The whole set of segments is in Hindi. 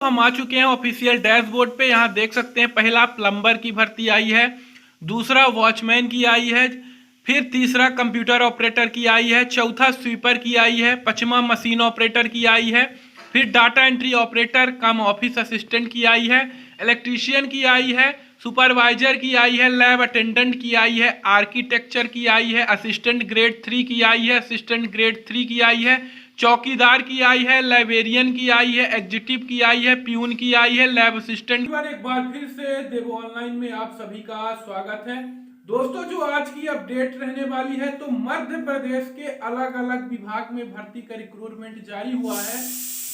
हम आ चुके हैं ऑफिशियल डैशबोर्ड पे। यहाँ देख सकते हैं पहला प्लम्बर की भर्ती आई है, दूसरा वॉचमैन की आई है, फिर तीसरा कंप्यूटर ऑपरेटर की आई है, चौथा स्वीपर की आई है, पांचवा मशीन ऑपरेटर की आई है, फिर डाटा एंट्री ऑपरेटर कम ऑफिस असिस्टेंट की आई है, इलेक्ट्रीशियन की आई है, सुपरवाइजर की आई है, लैब अटेंडेंट की आई है, आर्किटेक्चर की आई है, असिस्टेंट ग्रेड 3 की आई है, असिस्टेंट ग्रेड 3 की आई है, चौकीदार की आई है, लाइब्रेरियन की आई है, एग्जीक्यूटिव की आई है, प्यून की आई है, लैब असिस्टेंट। एक बार फिर से देव ऑनलाइन में आप सभी का स्वागत है दोस्तों। जो आज की अपडेट रहने वाली है तो मध्य प्रदेश के अलग अलग विभाग में भर्ती का रिक्रूटमेंट जारी हुआ है।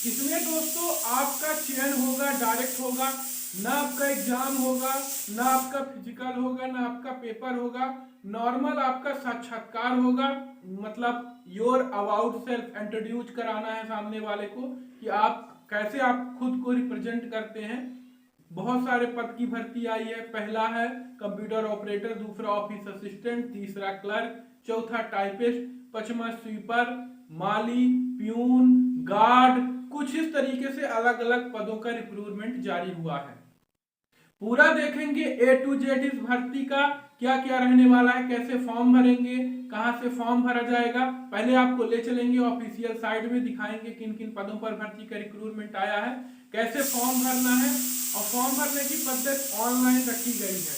इसमें दोस्तों आपका चयन होगा, डायरेक्ट होगा, ना आपका एग्जाम होगा, ना आपका फिजिकल होगा, ना आपका पेपर होगा, नॉर्मल आपका साक्षात्कार होगा। मतलब योर अबाउट सेल्फ इंट्रोड्यूस कराना है सामने वाले को कि आप कैसे आप खुद को रिप्रेजेंट करते हैं। बहुत सारे पद की भर्ती आई है। पहला है कंप्यूटर ऑपरेटर, दूसरा ऑफिस असिस्टेंट, तीसरा क्लर्क, चौथा टाइपिस्ट, पांचवा स्वीपर, माली, प्यून, गार्ड, कुछ इस तरीके से अलग अलग पदों का रिक्रूटमेंट जारी हुआ है। पूरा देखेंगे ए टू जेड इस भर्ती का, क्या क्या रहने वाला है, कैसे फॉर्म भरेंगे, कहां से फॉर्म भरा जाएगा। पहले आपको ले चलेंगे ऑफिशियल साइट में, दिखाएंगे किन किन पदों पर भर्ती का रिक्रूटमेंट आया है, कैसे फॉर्म भरना है, और फॉर्म भरने की पद्धति ऑनलाइन रखी गई है।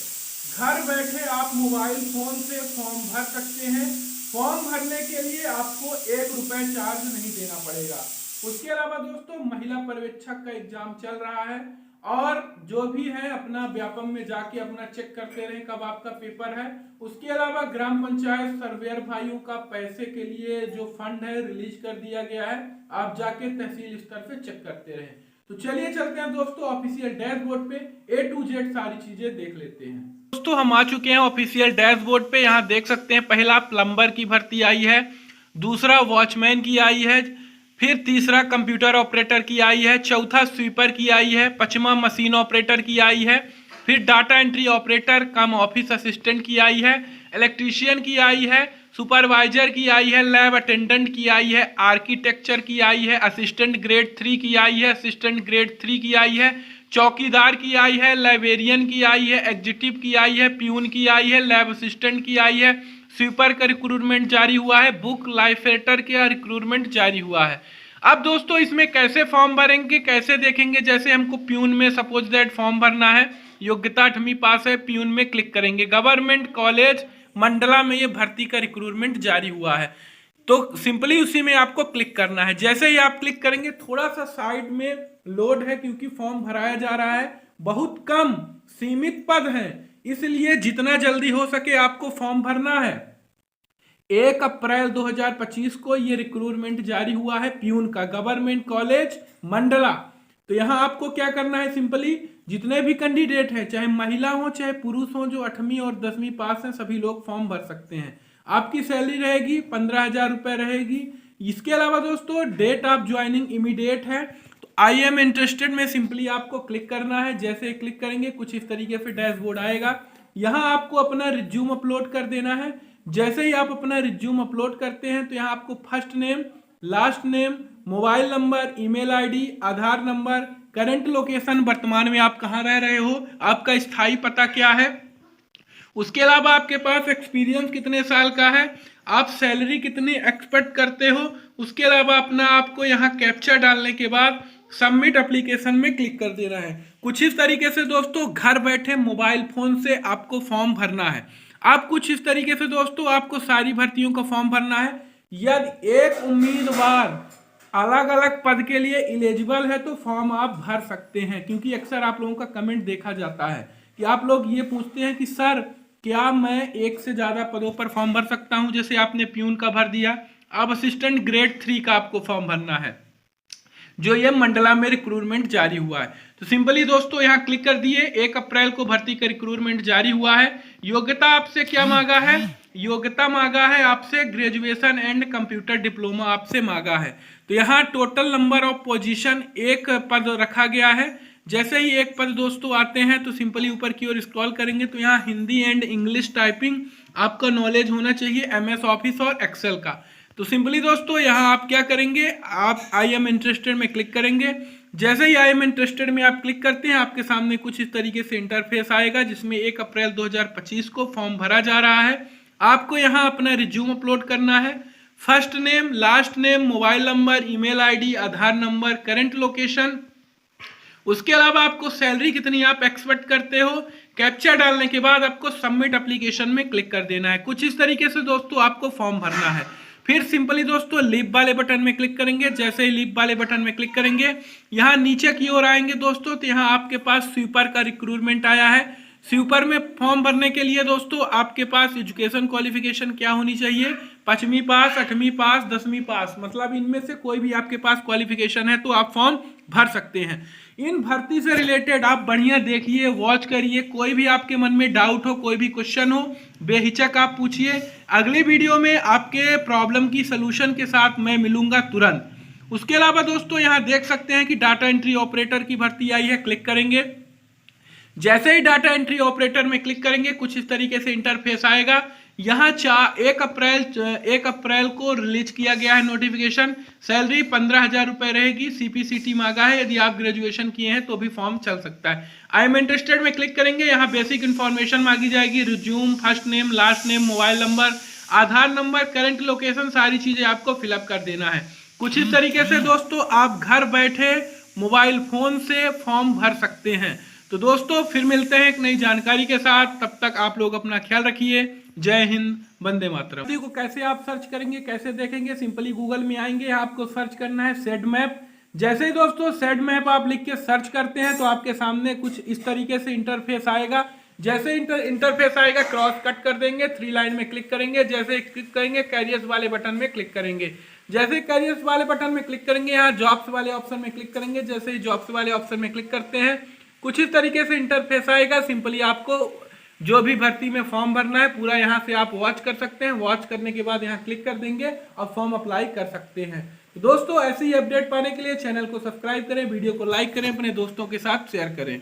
घर बैठे आप मोबाइल फोन से फॉर्म भर सकते हैं। फॉर्म भरने के लिए आपको ₹1 चार्ज नहीं देना पड़ेगा। उसके अलावा दोस्तों महिला पर्यवेक्षक का एग्जाम चल रहा है, और जो भी है अपना व्यापम में जाके अपना चेक करते रहे कब आपका पेपर है। उसके अलावा ग्राम पंचायत सर्वेयर भाइयों का पैसे के लिए जो फंड है रिलीज कर दिया गया है, आप जाके तहसील स्तर पे चेक करते रहे। तो चलिए चलते हैं दोस्तों ऑफिशियल डैशबोर्ड पे, ए टू जेड सारी चीजें देख लेते हैं। दोस्तों हम आ चुके हैं ऑफिशियल डैशबोर्ड पे। यहाँ देख सकते हैं पहला प्लम्बर की भर्ती आई है, दूसरा वॉचमैन की आई है, फिर तीसरा कंप्यूटर ऑपरेटर की आई है, चौथा स्वीपर की आई है, पांचवा मशीन ऑपरेटर की आई है, फिर डाटा एंट्री ऑपरेटर कम ऑफिस असिस्टेंट की आई है, इलेक्ट्रीशियन की आई है, सुपरवाइजर की आई है, लैब अटेंडेंट की आई है, आर्किटेक्चर की आई है, असिस्टेंट ग्रेड 3 की आई है, असिस्टेंट ग्रेड 3 की आई है, चौकीदार की आई है, लाइब्रेरियन की आई है, एग्जीक्यूटिव की आई है, प्यून की आई है, लैब असिस्टेंट की आई है, स्वीपर का रिक्रूटमेंट जारी हुआ है, बुक लाइफरेटर का रिक्रूटमेंट जारी हुआ है। अब दोस्तों इसमें कैसे फॉर्म भरेंगे, कैसे देखेंगे। जैसे हमको प्यून में सपोज दैट फॉर्म भरना है, योग्यता 8वीं पास है, प्यून में क्लिक करेंगे। गवर्नमेंट कॉलेज मंडला में ये भर्ती का रिक्रूटमेंट जारी हुआ है, तो सिंपली उसी में आपको क्लिक करना है। जैसे ही आप क्लिक करेंगे थोड़ा सा साइड में लोड है, क्योंकि फॉर्म भराया जा रहा है, बहुत कम सीमित पद हैं, इसलिए जितना जल्दी हो सके आपको फॉर्म भरना है। 1 अप्रैल 2025 को ये रिक्रूटमेंट जारी हुआ है प्यून का, गवर्नमेंट कॉलेज मंडला। तो यहाँ आपको क्या करना है, सिंपली जितने भी कैंडिडेट हैं, चाहे महिला हो चाहे पुरुष हो, जो 8वीं और 10वीं पास हैं, सभी लोग फॉर्म भर सकते हैं। आपकी सैलरी रहेगी 15,000 रुपये रहेगी। इसके अलावा दोस्तों डेट ऑफ ज्वाइनिंग इमीडिएट है, तो आई एम इंटरेस्टेड में सिंपली आपको क्लिक करना है। जैसे क्लिक करेंगे कुछ इस तरीके से डैशबोर्ड आएगा। यहाँ आपको अपना रिज्यूम अपलोड कर देना है। जैसे ही आप अपना रिज्यूम अपलोड करते हैं तो यहाँ आपको first name, last name, mobile number, email ID, Aadhaar number, current location, वर्तमान में आप कहाँ रह रहे हो, आपका स्थायी पता क्या है, उसके अलावा आपके पास एक्सपीरियंस कितने साल का है, आप सैलरी कितनी एक्सपेक्ट करते हो। उसके अलावा अपना आपको यहाँ कैप्चा डालने के बाद सबमिट एप्लीकेशन में क्लिक कर देना है। कुछ इस तरीके से दोस्तों घर बैठे मोबाइल फोन से आपको फॉर्म भरना है। आप कुछ इस तरीके से दोस्तों आपको सारी भर्तियों का फॉर्म भरना है। यदि एक उम्मीदवार अलग अलग पद के लिए एलिजिबल है तो फॉर्म आप भर सकते हैं, क्योंकि अक्सर आप लोगों का कमेंट देखा जाता है कि आप लोग ये पूछते हैं कि सर क्या मैं एक से ज़्यादा पदों पर फॉर्म भर सकता हूं। जैसे आपने प्यून का भर दिया, अब असिस्टेंट ग्रेड 3 का आपको फॉर्म भरना है, जो ये मंडला में रिक्रूटमेंट जारी हुआ है। तो सिंपली दोस्तों यहाँ क्लिक कर दिए। 1 अप्रैल को भर्ती का रिक्रूटमेंट जारी हुआ है। योग्यता आपसे क्या मांगा है, योग्यता मांगा है आपसे ग्रेजुएशन एंड कंप्यूटर डिप्लोमा आपसे मांगा है। तो यहाँ टोटल नंबर ऑफ पोजीशन 1 पद रखा गया है। जैसे ही 1 पद दोस्तों आते हैं तो सिंपली ऊपर की ओर स्क्रॉल करेंगे तो यहाँ हिंदी एंड इंग्लिश टाइपिंग आपका नॉलेज होना चाहिए, MS ऑफिस और एक्सेल का। तो सिंपली दोस्तों यहाँ आप क्या करेंगे, आप आई एम इंटरेस्टेड में क्लिक करेंगे। जैसे ही आई एम इंटरेस्टेड में आप क्लिक करते हैं, आपके सामने कुछ इस तरीके से इंटरफेस आएगा, जिसमें 1 अप्रैल 2025 को फॉर्म भरा जा रहा है। आपको यहाँ अपना रिज्यूम अपलोड करना है। First name, last name, mobile number, email ID, Aadhaar number, current location. उसके अलावा आपको सैलरी कितनी आप एक्सपेक्ट करते हो, कैप्चा डालने के बाद आपको सबमिट एप्लीकेशन में क्लिक कर देना है। कुछ इस तरीके से दोस्तों आपको फॉर्म भरना है। फिर सिंपली दोस्तों लीव वाले बटन में क्लिक करेंगे। जैसे ही लीव वाले बटन में क्लिक करेंगे, यहाँ नीचे की ओर आएंगे दोस्तों, तो यहाँ आपके पास स्वीपर का रिक्रूटमेंट आया है। स्वीपर में फॉर्म भरने के लिए दोस्तों आपके पास एजुकेशन क्वालिफिकेशन क्या होनी चाहिए, 5वीं पास, 8वीं पास, 10वीं पास, मतलब इनमें से कोई भी आपके पास क्वालिफिकेशन है तो आप फॉर्म भर सकते हैं। इन भर्ती से रिलेटेड आप बढ़िया देखिए, वॉच करिए। कोई भी आपके मन में डाउट हो, कोई भी क्वेश्चन हो, बेहिचक आप पूछिए। अगले वीडियो में आपके प्रॉब्लम की सलूशन के साथ मैं मिलूंगा तुरंत। उसके अलावा दोस्तों यहाँ देख सकते हैं कि डाटा एंट्री ऑपरेटर की भर्ती आई है, क्लिक करेंगे। जैसे ही डाटा एंट्री ऑपरेटर में क्लिक करेंगे, कुछ इस तरीके से इंटरफेस आएगा। यहाँ 1 अप्रैल को रिलीज किया गया है नोटिफिकेशन। सैलरी 15,000 रुपए रहेगी। CPCT मांगा है। यदि आप ग्रेजुएशन किए हैं तो भी फॉर्म चल सकता है। आई एम इंटरेस्टेड में क्लिक करेंगे। यहाँ बेसिक इन्फॉर्मेशन मांगी जाएगी, resume, first name, last name, mobile number, Aadhaar number, current location, सारी चीजें आपको फिलअप कर देना है। कुछ इस तरीके से दोस्तों आप घर बैठे मोबाइल फोन से फॉर्म भर सकते हैं। तो दोस्तों फिर मिलते हैं एक नई जानकारी के साथ। तब तक आप लोग अपना ख्याल रखिए। जय हिंद, वंदे मातरम। को कैसे आप सर्च करेंगे, कैसे देखेंगे, सिंपली गूगल में आएंगे, आपको सर्च करना है सेड मैप। जैसे ही दोस्तों सेड मैप आप लिख के सर्च करते हैं तो आपके सामने कुछ इस तरीके से इंटरफेस आएगा। जैसे इंटरफेस आएगा, क्रॉस कट कर देंगे, 3 लाइन में क्लिक करेंगे। जैसे क्लिक करेंगे, कैरियर्स वाले बटन में क्लिक करेंगे। जैसे कैरियर्स वाले बटन में क्लिक करेंगे, यहाँ जॉब्स वाले ऑप्शन में क्लिक करेंगे। जैसे ही जॉब्स वाले ऑप्शन में क्लिक करते हैं, कुछ इस तरीके से इंटरफेस आएगा। सिंपली आपको जो भी भर्ती में फॉर्म भरना है पूरा यहाँ से आप वॉच कर सकते हैं। वॉच करने के बाद यहाँ क्लिक कर देंगे और फॉर्म अप्लाई कर सकते हैं। तो दोस्तों ऐसे ही अपडेट पाने के लिए चैनल को सब्सक्राइब करें, वीडियो को लाइक करें, अपने दोस्तों के साथ शेयर करें।